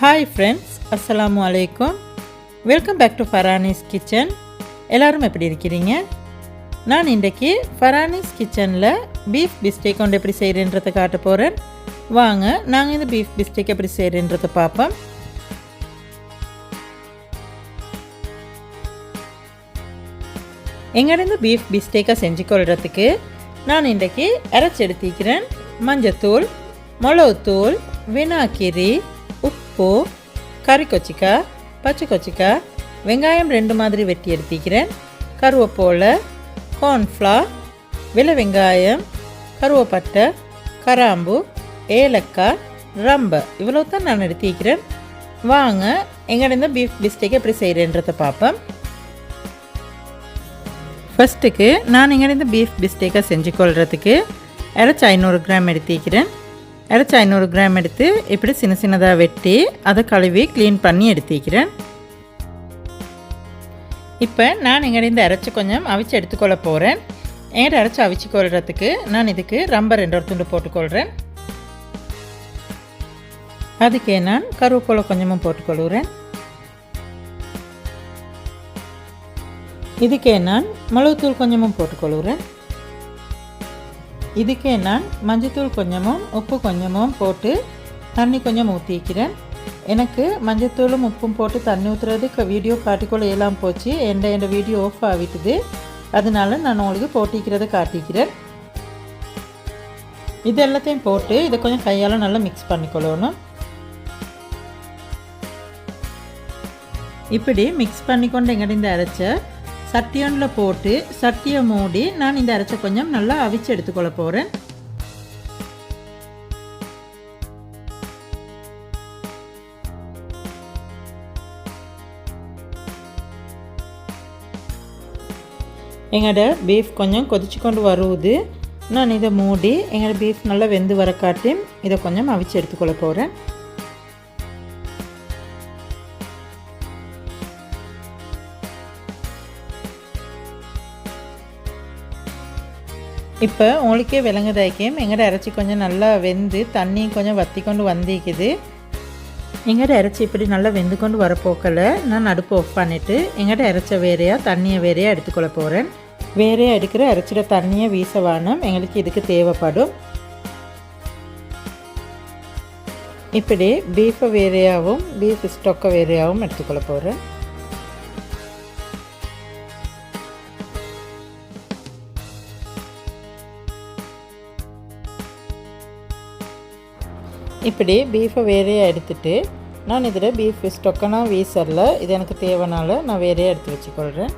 Hi friends, Assalamu alaikum. Welcome back to Farani's kitchen. எல்லாரும் எப்படி இருக்கீங்க? நான் இன்றைக்கு Farani's kitchenல beef bistek கொண்டு எப்படி செய்யறேன்றதை காட்ட போறேன். வாங்க நாங்க இந்த beef bistek எப்படி செய்யறேன்றதை பாப்போம். எங்கட இந்த beef bistek செஞ்சு கொள்றதுக்கு நான் இன்றைக்கு அரைச்சு எடுத்துக்கிறேன். மஞ்சத்தூள், மிளகுத்தூள், வினாகிரி, உப்பு, கறி கொச்சிக்காய், பச்சை கொச்சிக்காய், வெங்காயம் 2 மாதிரி வெட்டி எடுத்துக்கிறேன், கருவேப்பிலை, கார்ன்ஃப்ளவர், வெள்ளை வெங்காயம், கருவேப்பட்டை, கராம்பு, ஏலக்காய், ரம்பை இவ்வளோ தான் நான் எடுத்துக்கிறேன். வாங்க எங்கட இந்த பீஃப் பிஸ்டேக் எப்படி செய்கிறேன்றதை பார்ப்போம். ஃபஸ்ட்டுக்கு நான் எங்கட இந்த பீஃப் பிஸ்டேக்கை செஞ்சு கொள்றதுக்கு இறைச்சி 500 கிராம் எடுத்துக்கிறேன். இறைச்சி 500 கிராம் எடுத்து இப்படி சின்ன சின்னதாக வெட்டி அதை கழுவி க்ளீன் பண்ணி எடுத்துக்கிறேன். இப்போ நான் எங்கட இந்த இறைச்சி கொஞ்சம் அவிச்சு எடுத்துக்கொள்ள போகிறேன். எங்கட இறைச்சி அவிச்சு கொள்றதுக்கு நான் இதுக்கு ரம்பை 2 துண்டு போட்டுக்கொள்கிறேன். அதுக்கே நான் கருவேப்பிலை கொஞ்சமும் போட்டுக்கொள்கிறேன். இதுக்கே நான் மிளகுத்தூள் கொஞ்சமும் போட்டுக்கொள்கிறேன். இதுக்கே நான் மஞ்சத்தூள் கொஞ்சமும் உப்பு கொஞ்சமும் போட்டு தண்ணி கொஞ்சம் ஊற்றிக்கிறேன். எனக்கு மஞ்சத்தூளும் உப்பும் போட்டு தண்ணி ஊற்றுறதுக்கு வீடியோ காட்டிக்கொள்ள எல்லாம் போச்சு. எந்த வீடியோ ஆஃப் ஆகிட்டுது, அதனால நான் உங்களுக்கு போட்டிக்கிறத காட்டிக்கிறேன். இது எல்லாத்தையும் போட்டு இதை கொஞ்சம் கையால் நல்லா மிக்ஸ் பண்ணிக்கொள்ளணும். இப்படி மிக்ஸ் பண்ணிக்கொண்டு எங்கிட்ட இந்த அரைச்ச சட்டியொன்றில் போட்டு சட்டியை மூடி நான் இந்த அரைச்ச கொஞ்சம் நல்லா அவிச்சு எடுத்துக்கொள்ள போகிறேன். எங்களோட பீஃப் கொஞ்சம் கொதிச்சு கொண்டு வருவது, நான் இதை மூடி எங்களோட பீஃப் நல்லா வெந்து வர காட்டி இதை கொஞ்சம் அவிச்சு எடுத்துக்கொள்ள போகிறேன். இப்போ உங்களுக்கே விளங்குதாய்க்கும் எங்கள்ட இறைச்சி கொஞ்சம் நல்லா வெந்து தண்ணி கொஞ்சம் வற்றி கொண்டு வந்திக்குது. எங்கள்ட இறைச்சி இப்படி நல்லா வெந்து கொண்டு வரப்போக்கில் நான் அடுப்பு ஆஃப் பண்ணிவிட்டு எங்கள்ட இறைச்ச வேறையாக தண்ணியை வேறையாக எடுத்துக்கொள்ள போகிறேன். வேறையாக எடுக்கிற இறைச்சிட தண்ணியை வீசவானம் எங்களுக்கு இதுக்கு தேவைப்படும். இப்படி பீஃபை வேறையாகவும் பீஃப் ஸ்டொக்கை வேறையாகவும் எடுத்துக்கொள்ள போகிறேன். இப்படி பீஃபை வேறையாக எடுத்துட்டு நான் இதில் பீஃப் ஸ்டொக்கனா வீசரில் இது எனக்கு தேவைனால நான் வேறையாக எடுத்து வச்சுக்கொள்கிறேன்.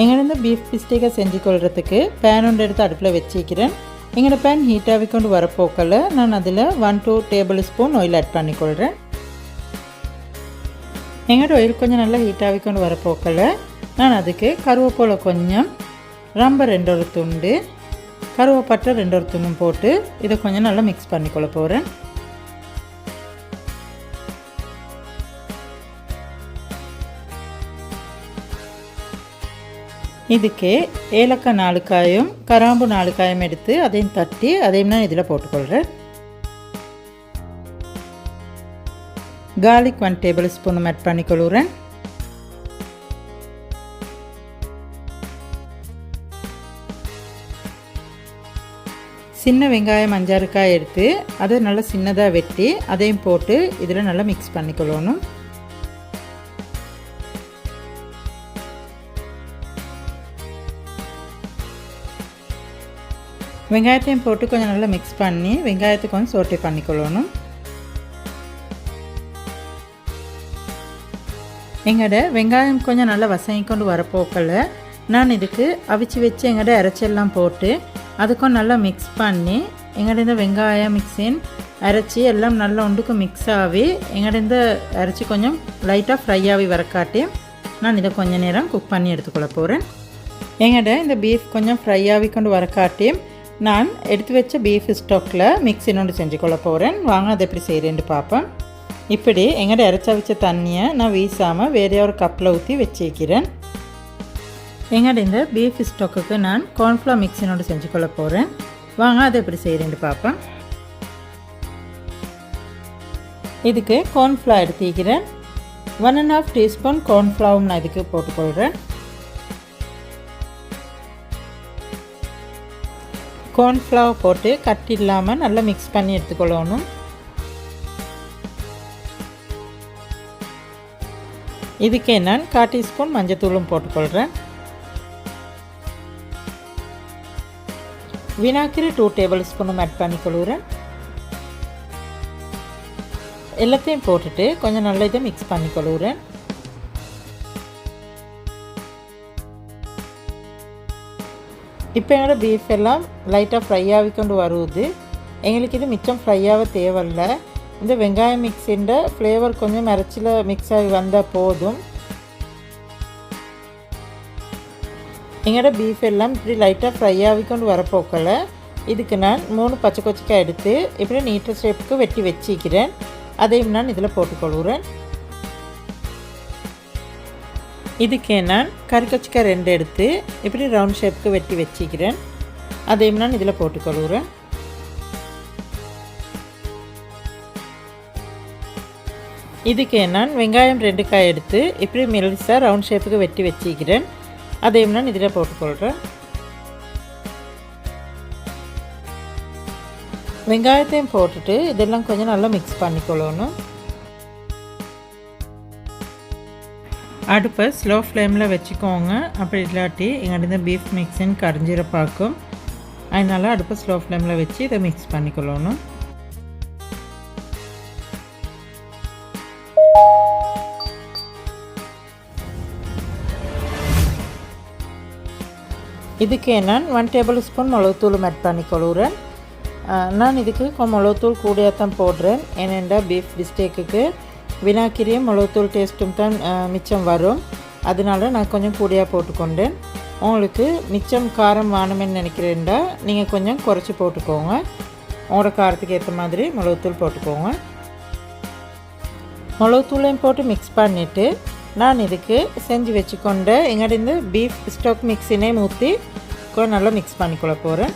எங்கள்ட பீஃப் பிஸ்டேக்கை செஞ்சு கொள்றதுக்கு பேன் ஒன்று எடுத்து அடுப்பில் வச்சுக்கிறேன். எங்களோட பேன் ஹீட்டாகி கொண்டு வரப்போக்கில் நான் அதில் 1-2 டேபிள் ஸ்பூன் ஆயில் ஆட் பண்ணிக்கொள்கிறேன். எங்களோட ஆயில் கொஞ்சம் நல்லா ஹீட்டாகி கொண்டு வரப்போக்கில் நான் அதுக்கு கருவேப்பிலை கொஞ்சம், ரம்பை 2 துண்டு, கருவேப்பட்டை 2 துண்டும் போட்டு இதை கொஞ்சம் நல்லா மிக்ஸ் பண்ணிக்கொள்ள போகிறேன். இதுக்கு ஏலக்காய் 4 காயும் கராம்பு 4 காயும் எடுத்து அதையும் தட்டி அதையும் நான் இதில் போட்டுக்கொள்கிறேன். garlic 1 டேபிள் ஸ்பூன் ஆட் பண்ணிக்கொள்கிறேன். சின்ன வெங்காயம் 5-6 காய் எடுத்து அதை நல்லா சின்னதாக வெட்டி அதையும் போட்டு இதில் நல்லா மிக்ஸ் பண்ணிக்கொள்ளணும். வெங்காயத்தையும் போட்டு கொஞ்சம் நல்லா மிக்ஸ் பண்ணி வெங்காயத்தை கொஞ்சம் சோட்டே பண்ணிக்கொள்ளணும். எங்கள்ட வெங்காயம் கொஞ்சம் நல்லா வசங்கி கொண்டு வரப்போக்கில் நான் இதுக்கு அவிச்சு வச்சு எங்கள்ட இறைச்செல்லாம் போட்டு அதுக்கும் நல்லா மிக்ஸ் பண்ணி எங்கள்ட இந்த வெங்காயம் மிக்ஸின் அரைச்சி எல்லாம் நல்லா ஒன்றுக்கும் மிக்ஸ் ஆகி எங்கள்ட இந்த அரைச்சி கொஞ்சம் லைட்டாக ஃப்ரை ஆகி வரக்காட்டி நான் இதை கொஞ்சம் நேரம் குக் பண்ணி எடுத்துக்கொள்ள போகிறேன். எங்கள்ட இந்த பீஃப் கொஞ்சம் ஃப்ரை ஆகி கொண்டு வரக்காட்டி நான் எடுத்து வச்ச பீஃப் ஸ்டாக்கில் மிக்ஸ் இன்னொன்று செஞ்சு கொள்ள போகிறேன். வாங்க அதை எப்படி செய்கிறேன்னு பார்ப்பேன். இப்படி எங்கள்ட இறைச்சா வச்ச தண்ணியை நான் வீசாமல் வேற ஒரு கப்பில் ஊற்றி வச்சுக்கிறேன். எங்கள்ட இந்த பீஃப் ஸ்டாக்குக்கு நான் கார்ன்ஃப்ளவர் மிக்ஸினோடு செஞ்சு கொள்ள போகிறேன். வாங்க அதை எப்படி செய்கிறேன்னு பார்ப்பேன். இதுக்கு கார்ன்ஃப்ளவர் எடுத்துக்கிறேன். 1½ டீஸ்பூன் கார்ன்ஃப்ளவர் நான் இதுக்கு போட்டுக்கொள்கிறேன். கார்ன்ஃப்ளவர் போட்டு கட்டி இல்லாமல் நல்லா மிக்ஸ் பண்ணி எடுத்துக்கொள்ளணும். இதுக்கு நான் 1/4 டீஸ்பூன் மஞ்சத்தூளும் போட்டுக்கொள்கிறேன். வினாக்கிரி 2 டேபிள் ஸ்பூனும் ஆட் பண்ணிக்கொள்கிறேன். எல்லாத்தையும் போட்டுட்டு கொஞ்சம் நல்லா இதை மிக்ஸ் பண்ணிக்கொள்கிறேன். இப்போ என்னோடய பீஃப் எல்லாம் லைட்டாக ஃப்ரை ஆகிக்கொண்டு வருவது. எங்களுக்கு இது மிச்சம் ஃப்ரையாக தேவையில்லை. இந்த வெங்காயம் மிக்ஸின்ற ஃப்ளேவர் கொஞ்சம் இறைச்சியில் மிக்ஸ் ஆகி வந்தால் போதும். எங்களோட பீஃப் எல்லாம் இப்படி லைட்டாக ஃப்ரை ஆகிக்கொண்டு வரப்போக்கல இதுக்கு நான் 3 பச்சை கொச்சிக்காய் எடுத்து இப்படி நீட்ட ஷேப்புக்கு வெட்டி வச்சிக்கிறேன். அதையும் நான் இதில் போட்டுக்கொள்கிறேன். இதுக்கே நான் கறிக்கொச்சிக்காய் 2 எடுத்து இப்படி ரவுண்ட் ஷேப்புக்கு வெட்டி வச்சிக்கிறேன். அதையும் நான் இதில் போட்டுக்கொள்கிறேன். இதுக்கே நான் வெங்காயம் 2 காய் எடுத்து இப்படி மெலிசாக ரவுண்ட் ஷேப்புக்கு வெட்டி வச்சிக்கிறேன். அதையும் நான் இதில் போட்டுக்கொள்கிறேன். வெங்காயத்தையும் போட்டுட்டு இதெல்லாம் கொஞ்சம் நல்லா மிக்ஸ் பண்ணிக்கொள்ளணும். அடுப்பை ஸ்லோ ஃப்ளேமில் வச்சுக்கோங்க. அப்படி இல்லாட்டி எங்கள்கிட்ட பீஃப் மிக்ஸின்னு கரைஞ்சிட பார்க்கும். அதனால் அடுப்பை ஸ்லோ ஃப்ளேமில் வச்சு இதை மிக்ஸ் பண்ணிக்கொள்ளணும். இதுக்கு நான் 1 டேபிள் ஸ்பூன் மிளகுத்தூளும் ஆட் பண்ணிக்கொள்கிறேன். நான் இதுக்கு மிளகுத்தூள் கூடியாக தான் போடுறேன். ஏனெண்டா பீஃப் பிஸ்டேக்குக்கு வினாக்கிரியும் மிளகுத்தூள் டேஸ்ட்டும் தான் மிச்சம் வரும். அதனால நான் கொஞ்சம் கூடியாக போட்டுக்கொண்டேன். உங்களுக்கு மிச்சம் காரம் வேணுமென்னு நினைக்கிறேன்டா நீங்கள் கொஞ்சம் குறைச்சி போட்டுக்கோங்க. உங்களோட காரத்துக்கு ஏற்ற மாதிரி மிளகுத்தூள் போட்டுக்கோங்க. மிளகுத்தூளையும் போட்டு மிக்ஸ் பண்ணிவிட்டு நான் இதுக்கு செஞ்சு வச்சுக்கொண்ட எங்கள்ட இந்த பீஃப் ஸ்டாக் மிக்ஸினே ஊற்றி கொஞ்சம் நல்லா மிக்ஸ் பண்ணிக்கொள்ள போகிறேன்.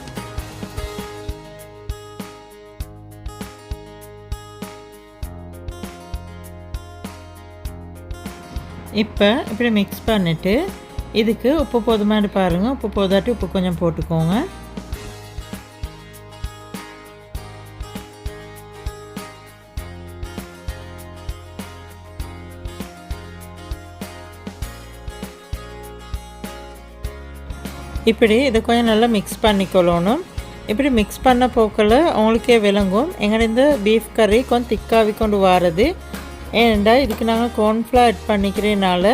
இப்போ இப்படி மிக்ஸ் பண்ணிவிட்டு இதுக்கு உப்பு போதுமானு பாருங்கள். உப்பு போதாட்டி உப்பு கொஞ்சம் போட்டுக்கோங்க. இப்படி இதை கொஞ்சம் நல்லா மிக்ஸ் பண்ணிக்கொள்ளணும். இப்படி மிக்ஸ் பண்ண போக்கில் உங்களுக்கே விளங்கும் எங்கள் இந்த பீஃப் கறி கொஞ்சம் திக்காகி கொண்டு வாரது. ஏனெண்டா இதுக்கு நாங்கள் கார்ன்ஃப்ளவர் ஆட் பண்ணிக்கிறதுனால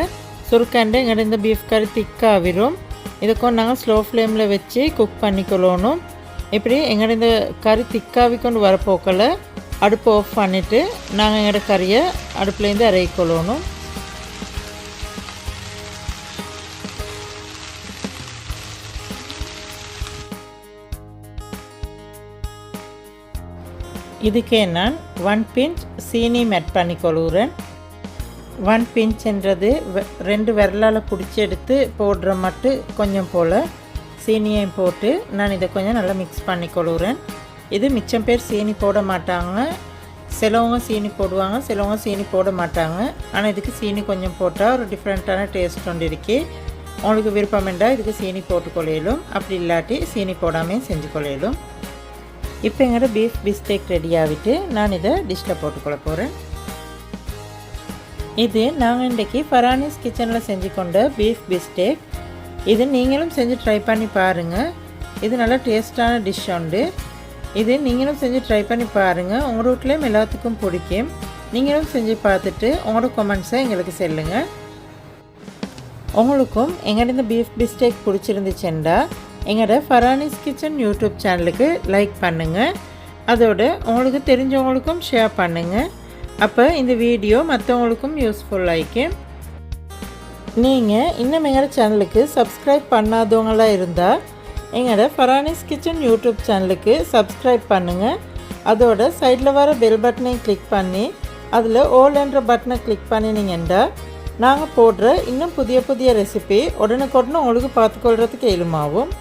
சுருக்கண்டு எங்கள் இந்த பீஃப் கறி திக்காகிடும். இதை கொஞ்சம் நாங்கள் ஸ்லோ ஃப்ளேமில் வச்சு குக் பண்ணிக்கொள்ளணும். இப்படி எங்கள் இந்த கறி திக்காகி கொண்டு வரப்போக்கில் அடுப்பு ஆஃப் பண்ணிவிட்டு நாங்கள் எங்களோட கறியை அடுப்புலேருந்து இறக்கிக்கொள்ளணும். இதுக்கே நான் 1 பிஞ்ச் சீனி ஆட் பண்ணிக்கொள்கிறேன். 1 பிஞ்ச்ன்றது 2 விரலால் பிடிச்சி எடுத்து போடுற மட்டும் கொஞ்சம் போல் சீனியையும் போட்டு நான் இதை கொஞ்சம் நல்லா மிக்ஸ் பண்ணிக்கொள்கிறேன். இது மிச்சம் பேர் சீனி போட மாட்டாங்க. சிலவங்க சீனி போடுவாங்க, சிலவங்க சீனி போட மாட்டாங்க. ஆனால் இதுக்கு சீனி கொஞ்சம் போட்டால் ஒரு டிஃப்ரெண்ட்டான டேஸ்ட் ஒன்று இருக்கு. உங்களுக்கு விருப்பம் என்றால் இதுக்கு சீனி போட்டுக்கொள்ளையிலும், அப்படி இல்லாட்டி சீனி போடாமல் செஞ்சு கொள்ளையிலும். இப்போ எங்களோட பீஃப் பிஸ்டேக் ரெடி ஆகிட்டு நான் இதை டிஷ்ஷில் போட்டுக்கொள்ள போகிறேன். இது நாங்கள் இன்றைக்கி ஃபரானிஸ் கிச்சனில் செஞ்சு கொண்ட பீஃப் பிஸ்டேக். இது நீங்களும் செஞ்சு ட்ரை பண்ணி பாருங்கள். இது நல்லா டேஸ்ட்டான டிஷ் உண்டு. இது நீங்களும் செஞ்சு ட்ரை பண்ணி பாருங்கள். உங்கள் வீட்லேயும் எல்லாத்துக்கும் பிடிக்கும். நீங்களும் செஞ்சு பார்த்துட்டு உங்களோட கமெண்ட்ஸை எங்களுக்கு சொல்லுங்கள். உங்களுக்கும் எங்களோட இந்த பீஃப் பிஸ்டேக் பிடிச்சிருந்துச்சுண்டா எங்களோட ஃபரானிஸ் கிச்சன் யூடியூப் சேனலுக்கு லைக் பண்ணுங்கள். அதோட உங்களுக்கு தெரிஞ்சவங்களுக்கும் ஷேர் பண்ணுங்கள். அப்போ இந்த வீடியோ மற்றவங்களுக்கும் யூஸ்ஃபுல்லாகிக்கும். நீங்கள் இன்னும் எங்களோட சேனலுக்கு சப்ஸ்கிரைப் பண்ணாதவங்களாக இருந்தால் எங்களோட ஃபரானிஸ் கிச்சன் யூடியூப் சேனலுக்கு சப்ஸ்கிரைப் பண்ணுங்கள். அதோட சைடில் வர பெல் பட்டனை கிளிக் பண்ணி அதில் ஆல் என்ற பட்டனை கிளிக் பண்ணினீங்கன்னா நாங்கள் போடுற இன்னும் புதிய புதிய ரெசிபி உடனுக்குடனே உங்களுக்கு பார்த்துக்கொள்கிறதுக்கு இயலுமாகும்.